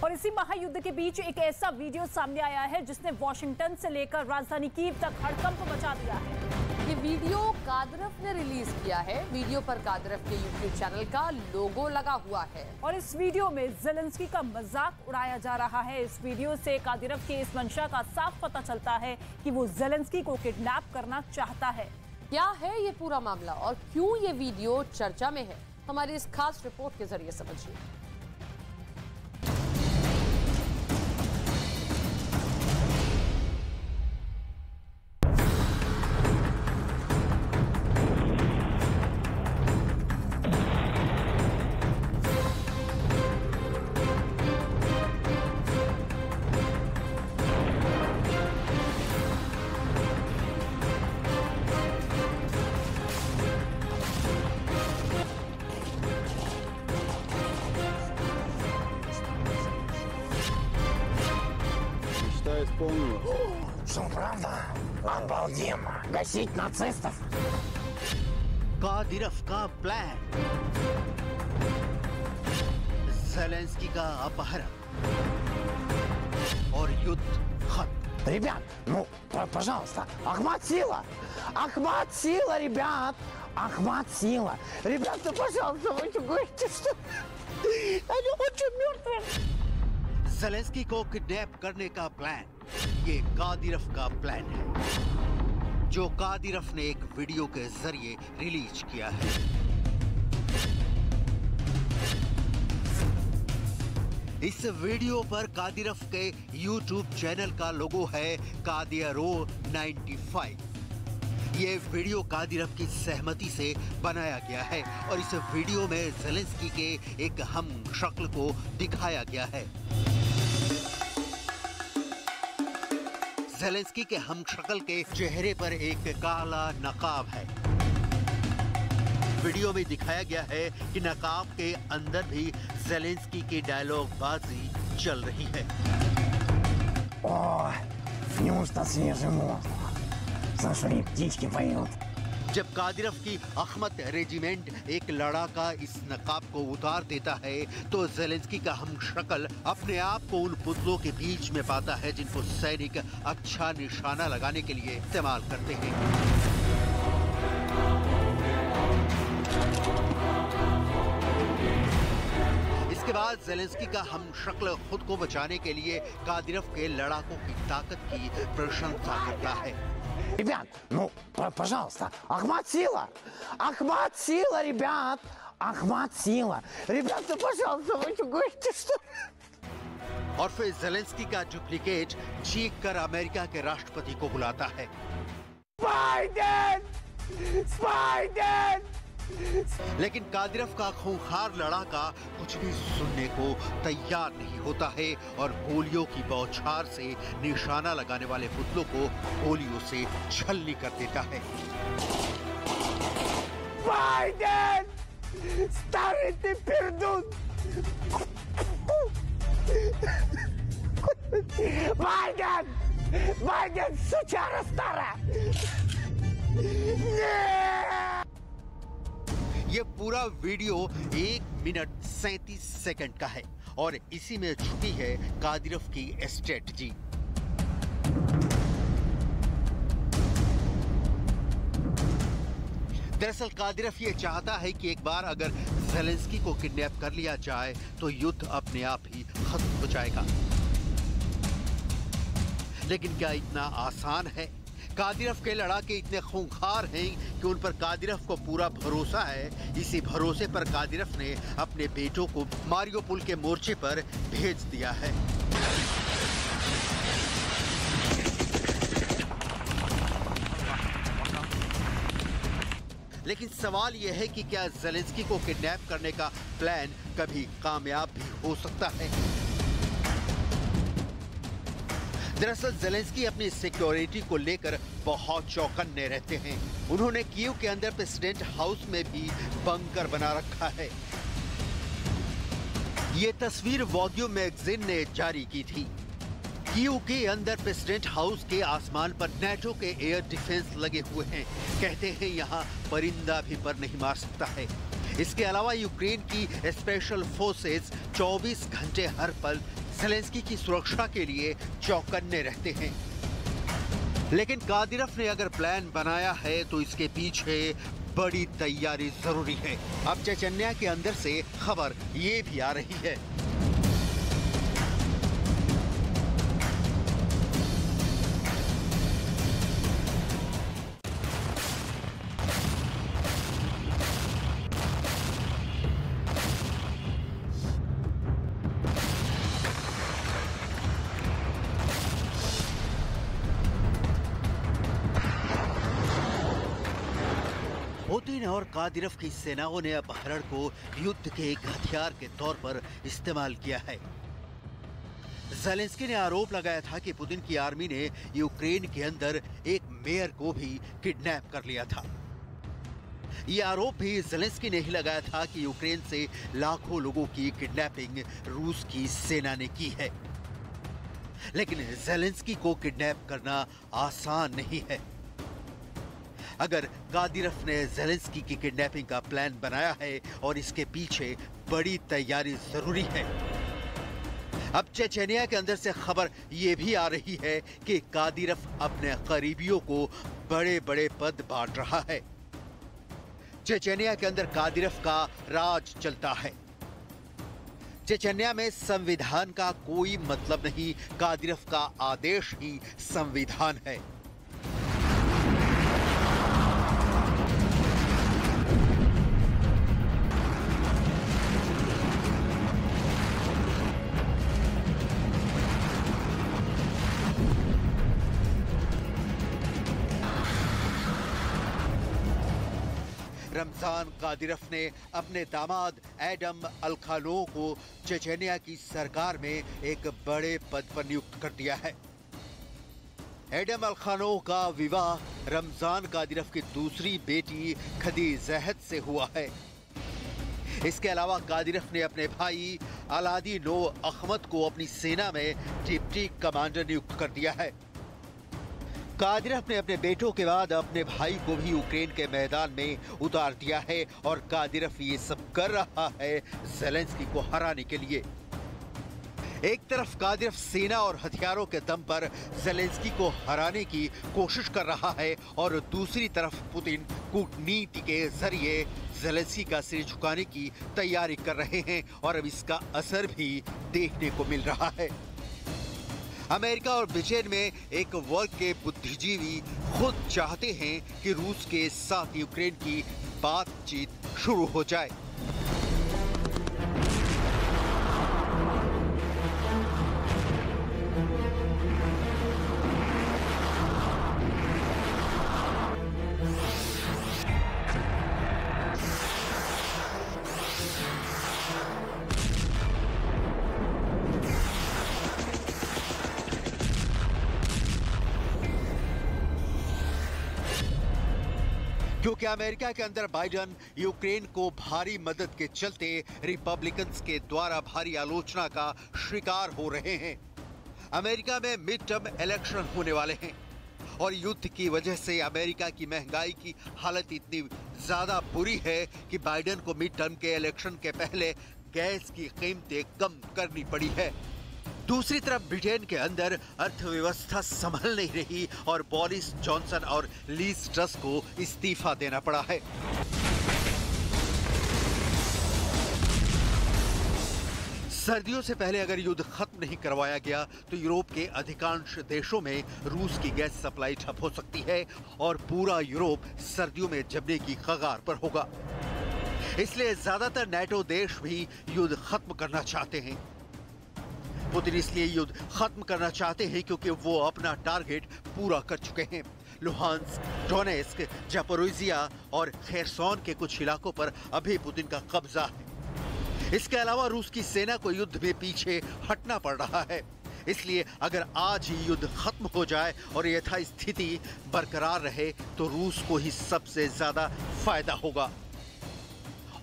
और इसी महायुद्ध के बीच एक ऐसा वीडियो सामने आया है जिसने वॉशिंगटन से लेकर राजधानी कीव तक हड़कंप मचा दिया है। ये वीडियो कादिरफ ने रिलीज किया है। वीडियो पर कादिरफ के यूट्यूब चैनल का लोगो लगा हुआ है और इस वीडियो में ज़ेलेंस्की का मजाक उड़ाया जा रहा है। इस वीडियो से कादिरफ के इस मंशा का साफ पता चलता है कि वो ज़ेलेंस्की को किडनैप करना चाहता है। क्या है ये पूरा मामला और क्यों ये वीडियो चर्चा में है, हमारी इस खास रिपोर्ट के जरिए समझिए। Что правда? Обалденно! Гасить нацистов! कादिरफ का प्लान, ज़ेलेंस्की का अपहरण और युद्ध खत्म। Ребят, ну, пожалуйста, Ахмат сила! Ахмат сила, ребят! Ахмат сила! Ребята, пожалуйста, вы что говорите, что они очень мертвые? ज़ेलेंस्की को किडनैप करने का प्लान, ये कादिरफ का प्लान है जो कादिरफ ने एक वीडियो के जरिए रिलीज किया है। इस वीडियो पर कादिरफ के YouTube चैनल का लोगो है कादिरो 95। ये वीडियो कादिरफ की सहमति से बनाया गया है और इस वीडियो में ज़ेलेंस्की के एक हम शक्ल को दिखाया गया है। ज़ेलेंस्की के हमशक्ल के चेहरे पर एक काला नकाब है। वीडियो में दिखाया गया है कि नकाब के अंदर भी ज़ेलेंस्की की डायलॉग बाजी चल रही है। Ой, вкусно свежий воздух. Слушай, птички поют. जब कादिरफ की अहमद रेजिमेंट एक लड़ाका इस नकाब को उतार देता है तो ज़ेलेंस्की का हमशक्ल अपने आप को उन पुतलों के बीच में पाता है जिनको सैनिक अच्छा निशाना लगाने के लिए इस्तेमाल करते हैं। इसके बाद ज़ेलेंस्की का हमशक्ल खुद को बचाने के लिए कादिरफ के लड़ाकों की ताकत की प्रशंसा करता है। Ребят, ну, пожалуйста, Ахмат сила! Ахмат сила, ребят! Ахмат сила! Ребята, пожалуйста, вы что говорите, что... और फिर ज़ेलेंस्की का डुप्लीकेट चीख कर अमेरिका के राष्ट्रपति को बुलाता है। Biden! Biden! लेकिन कादिरफ का खूंखार लड़ाका कुछ भी सुनने को तैयार नहीं होता है और गोलियों की बौछार से निशाना लगाने वाले पुतलों को गोलियों से छलनी कर देता है। Biden! Старый ты пердун! Biden! Biden, сучара старая! ये पूरा वीडियो 1 मिनट 37 सेकंड का है और इसी में छुपी है कादिरफ की स्ट्रेटजी। दरअसल कादिरफ ये चाहता है कि एक बार अगर ज़ेलेंस्की को किडनैप कर लिया जाए तो युद्ध अपने आप ही खत्म हो जाएगा। लेकिन क्या इतना आसान है? कादिरफ के लड़ाके इतने खूंखार हैं कि उन पर कादिरफ को पूरा भरोसा है। इसी भरोसे पर कादिरफ ने अपने बेटों को मारियोपोल के मोर्चे पर भेज दिया है। लेकिन सवाल यह है कि क्या ज़ेलेंस्की को किडनैप करने का प्लान कभी कामयाब भी हो सकता है? दरअसल ज़ेलेंस्की अपनी सिक्योरिटी को लेकर बहुत चौकन्ने रहते हैं। उन्होंने कीव के अंदर प्रेसिडेंट हाउस में भी बंकर बना रखा है। ये तस्वीर वॉग्यू मैगजीन ने जारी की थी। कीव के अंदर प्रेसिडेंट हाउस के आसमान पर नेटो के एयर डिफेंस लगे हुए हैं। कहते हैं यहाँ परिंदा भी पर नहीं मार सकता है। इसके अलावा यूक्रेन की स्पेशल फोर्सेस 24 घंटे हर पल ज़ेलेंस्की की सुरक्षा के लिए चौकन्ने रहते हैं। लेकिन कादिरोव ने अगर प्लान बनाया है तो इसके पीछे बड़ी तैयारी जरूरी है। अब चेचन्या के अंदर से खबर ये भी आ रही है। पुतिन और कादिरोव की सेनाओं ने अपहरण को युद्ध के एक हथियार के तौर पर इस्तेमाल किया है। ज़ेलेंस्की ने आरोप लगाया था कि पुतिन की आर्मी ने यूक्रेन के अंदर एक मेयर को भी किडनैप कर लिया था। यह आरोप भी ज़ेलेंस्की ने ही लगाया था कि यूक्रेन से लाखों लोगों की किडनैपिंग रूस की सेना ने की है। लेकिन ज़ेलेंस्की को किडनैप करना आसान नहीं है। अगर कादिरोव ने ज़ेलेंस्की की किडनैपिंग का प्लान बनाया है और इसके पीछे बड़ी तैयारी जरूरी है। अब चेचेनिया के अंदर से खबर यह भी आ रही है कि कादिरोव अपने करीबियों को बड़े बड़े पद बांट रहा है। चेचेनिया के अंदर कादिरोव का राज चलता है। चेचेनिया में संविधान का कोई मतलब नहीं, कादिरोव का आदेश ही संविधान है। रमजान कादिरोव ने अपने दामाद एडम अलखानोव को चेचेनिया की सरकार में एक बड़े पद पर नियुक्त कर दिया है। एडम अलखानोव का विवाह रमजान कादिरोव की दूसरी बेटी खदीजहत से हुआ है। इसके अलावा कादिरोव ने अपने भाई अलादीनो अहमद को अपनी सेना में डिप्टी कमांडर नियुक्त कर दिया है। कादिरोव ने अपने बेटों के बाद अपने भाई को भी यूक्रेन के मैदान में उतार दिया है और कादिरोव ये सब कर रहा है ज़ेलेंस्की को हराने के लिए। एक तरफ कादिरोव सेना और हथियारों के दम पर ज़ेलेंस्की को हराने की कोशिश कर रहा है और दूसरी तरफ पुतिन कूटनीति के जरिए ज़ेलेंस्की का सिर झुकाने की तैयारी कर रहे हैं और अब इसका असर भी देखने को मिल रहा है। अमेरिका और ब्रिटेन में एक वर्ग के बुद्धिजीवी खुद चाहते हैं कि रूस के साथ यूक्रेन की बातचीत शुरू हो जाए। क्योंकि अमेरिका के अंदर बाइडेन यूक्रेन को भारी मदद के चलते रिपब्लिकन्स के द्वारा भारी आलोचना का शिकार हो रहे हैं। अमेरिका में मिड टर्म इलेक्शन होने वाले हैं और युद्ध की वजह से अमेरिका की महंगाई की हालत इतनी ज्यादा बुरी है कि बाइडेन को मिड टर्म के इलेक्शन के पहले गैस की कीमतें कम करनी पड़ी है। दूसरी तरफ ब्रिटेन के अंदर अर्थव्यवस्था संभल नहीं रही और बोरिस जॉनसन और लीज ट्रस को इस्तीफा देना पड़ा है। सर्दियों से पहले अगर युद्ध खत्म नहीं करवाया गया तो यूरोप के अधिकांश देशों में रूस की गैस सप्लाई ठप हो सकती है और पूरा यूरोप सर्दियों में जमने की कगार पर होगा। इसलिए ज्यादातर नेटो देश भी युद्ध खत्म करना चाहते हैं। पुतिन इसलिए युद्ध खत्म करना चाहते हैं क्योंकि वो अपना टारगेट पूरा कर चुके हैं। लुहांस्क, डोनेस्क, जापोरिजिया और खेरसोन के कुछ इलाकों पर अभी पुतिन का कब्जा है। इसके अलावा रूस की सेना को युद्ध में पीछे हटना पड़ रहा है। इसलिए अगर आज ही युद्ध खत्म हो जाए और यथास्थिति बरकरार रहे तो रूस को ही सबसे ज्यादा फायदा होगा।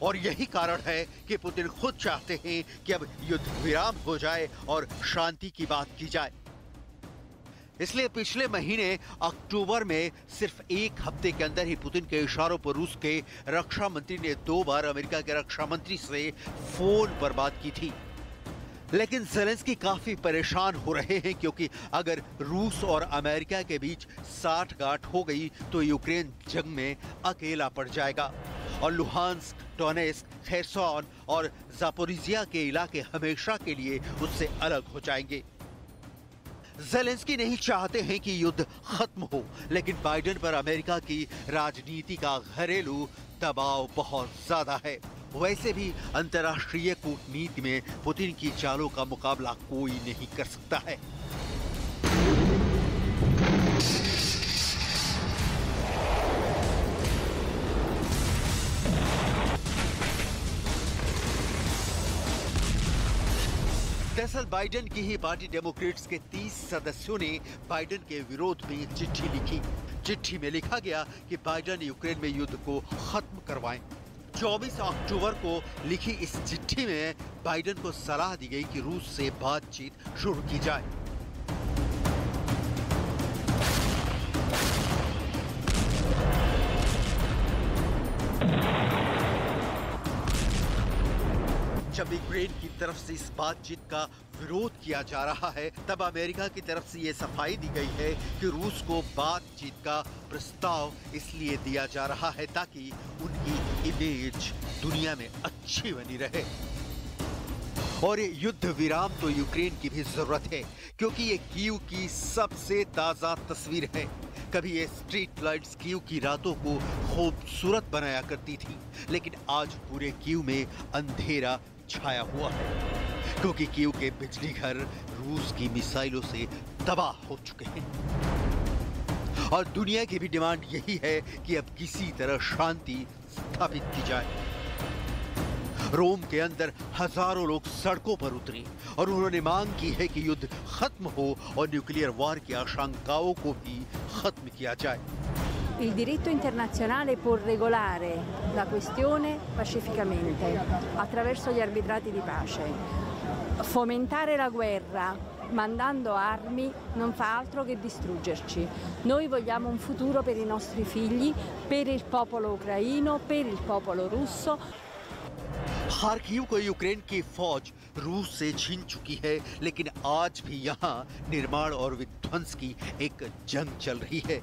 और यही कारण है कि पुतिन खुद चाहते हैं कि अब युद्ध विराम हो जाए और शांति की बात की जाए। इसलिए पिछले महीने अक्टूबर में सिर्फ एक हफ्ते के अंदर ही पुतिन के इशारों पर रूस के रक्षा मंत्री ने 2 बार अमेरिका के रक्षा मंत्री से फोन पर बात की थी। लेकिन ज़ेलेंस्की काफी परेशान हो रहे हैं क्योंकि अगर रूस और अमेरिका के बीच साठगांठ हो गई तो यूक्रेन जंग में अकेला पड़ जाएगा और लुहांस्क, डोनेस्क, खेरसोन और जापोरिजिया के इलाके हमेशा के लिए उससे अलग हो जाएंगे। ज़ेलेंस्की नहीं चाहते हैं कि युद्ध खत्म हो, लेकिन बाइडेन पर अमेरिका की राजनीति का घरेलू दबाव बहुत ज्यादा है। वैसे भी अंतर्राष्ट्रीय कूटनीति में पुतिन की चालों का मुकाबला कोई नहीं कर सकता है। दरअसल बाइडेन की ही पार्टी डेमोक्रेट्स के 30 सदस्यों ने बाइडेन के विरोध में चिट्ठी लिखी। चिट्ठी में लिखा गया कि बाइडेन यूक्रेन में युद्ध को खत्म करवाएं। 24 अक्टूबर को लिखी इस चिट्ठी में बाइडेन को सलाह दी गई कि रूस से बातचीत शुरू की जाए। जब यूक्रेन की तरफ से इस बातचीत का विरोध किया जा रहा है, तब अमेरिका की तरफ से ये सफाई दी गई है कि रूस को बातचीत का प्रस्ताव इसलिए दिया जा रहा है ताकि उनकी इमेज दुनिया में अच्छी बनी रहे। और ये युद्ध विराम तो यूक्रेन की भी जरूरत है क्योंकि ये कीव की सबसे ताजा तस्वीर है। कभी ये स्ट्रीट लाइट्स कीव की रातों को खूबसूरत बनाया करती थी, लेकिन आज पूरे कीव में अंधेरा छाया हुआ है क्योंकि कीव के बिजली घर रूस की मिसाइलों से तबाह हो चुके हैं। और दुनिया की भी डिमांड यही है कि अब किसी तरह शांति स्थापित की जाए। रोम के अंदर हजारों लोग सड़कों पर उतरे और उन्होंने मांग की है कि युद्ध खत्म हो और न्यूक्लियर वार की आशंकाओं को भी खत्म किया जाए। Il diritto internazionale può regolare la questione pacificamente attraverso gli arbitrati di pace. Fomentare la guerra mandando armi non fa altro che distruggerci. Noi vogliamo un futuro per i nostri figli, per il popolo ucraino, per il popolo russo. Kharkiv को Ukraine की फौज रूस से छीन चुकी है, लेकिन आज भी यहाँ निर्माण और विध्वंस की एक जंग चल रही है।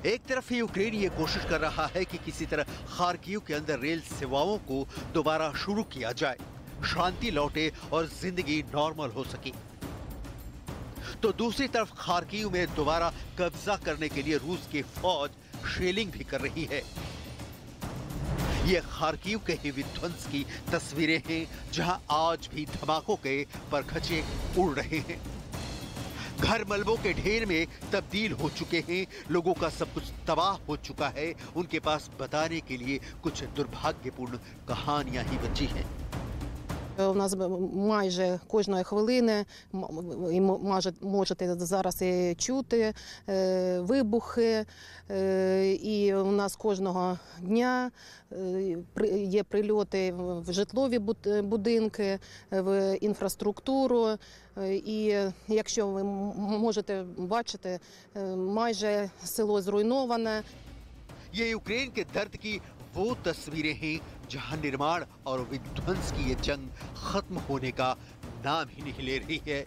एक तरफ यूक्रेन ये कोशिश कर रहा है कि किसी तरह खार्किव के अंदर रेल सेवाओं को दोबारा शुरू किया जाए, शांति लौटे और जिंदगी नॉर्मल हो सके। तो दूसरी तरफ खार्किव में दोबारा कब्जा करने के लिए रूस की फौज शेलिंग भी कर रही है। ये खार्किव के ही विध्वंस की तस्वीरें हैं जहां आज भी धमाकों के परखचे उड़ रहे हैं। घर मलबों के ढेर में तब्दील हो चुके हैं, लोगों का सब कुछ तबाह हो चुका है। उनके पास बताने के लिए कुछ दुर्भाग्यपूर्ण कहानियां ही बची हैं। У нас майже кожної хвилини, і можете зараз і чути, вибухи, і у нас кожного дня є прильоти в житлові будинки, в інфраструктуру. І якщо ви можете бачити, майже село зруйноване. ये यूक्रेन के दर्द की वो तस्वीरें हैं जहां निर्माण और विध्वंस की ये जंग खत्म होने का नाम ही नहीं ले रही है।